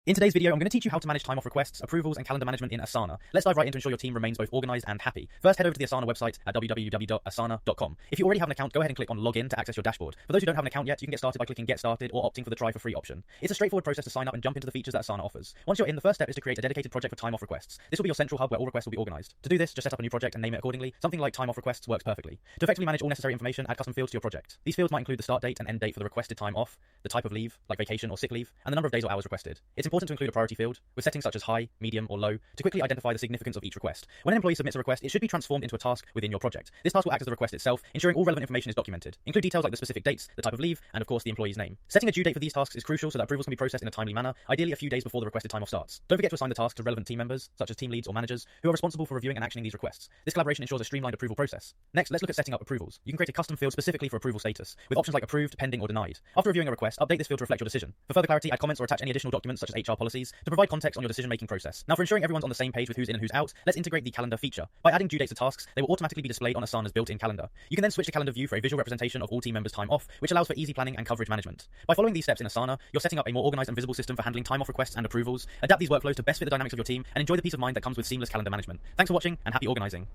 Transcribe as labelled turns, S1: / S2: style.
S1: In today's video, I'm going to teach you how to manage time off requests, approvals, and calendar management in Asana. Let's dive right in to ensure your team remains both organized and happy. First, head over to the Asana website at www.asana.com. If you already have an account, go ahead and click on Login to access your dashboard. For those who don't have an account yet, you can get started by clicking Get Started or opting for the Try for Free option. It's a straightforward process to sign up and jump into the features that Asana offers. Once you're in, the first step is to create a dedicated project for time off requests. This will be your central hub where all requests will be organized. To do this, just set up a new project and name it accordingly. Something like time off requests works perfectly. To effectively manage all necessary information, add custom fields to your project. These fields might include the start date and end date for the requested time off, the type of leave, like vacation or sick leave, and the number of days or hours requested. It's important to include a priority field with settings such as high, medium, or low to quickly identify the significance of each request. When an employee submits a request, it should be transformed into a task within your project. This task will act as the request itself, ensuring all relevant information is documented. Include details like the specific dates, the type of leave, and of course the employee's name. Setting a due date for these tasks is crucial so that approvals can be processed in a timely manner, ideally a few days before the requested time off starts. Don't forget to assign the task to relevant team members, such as team leads or managers, who are responsible for reviewing and actioning these requests. This collaboration ensures a streamlined approval process. Next, let's look at setting up approvals. You can create a custom field specifically for approval status, with options like approved, pending, or denied. After reviewing a request, update this field to reflect your decision. For further clarity, add comments or attach any additional documents such as HR policies to provide context on your decision-making process. Now, for ensuring everyone's on the same page with who's in and who's out, let's integrate the calendar feature. By adding due dates to tasks, they will automatically be displayed on Asana's built-in calendar. You can then switch to calendar view for a visual representation of all team members' time off, which allows for easy planning and coverage management. By following these steps in Asana, you're setting up a more organized and visible system for handling time off requests and approvals. Adapt these workflows to best fit the dynamics of your team and enjoy the peace of mind that comes with seamless calendar management. Thanks for watching and happy organizing.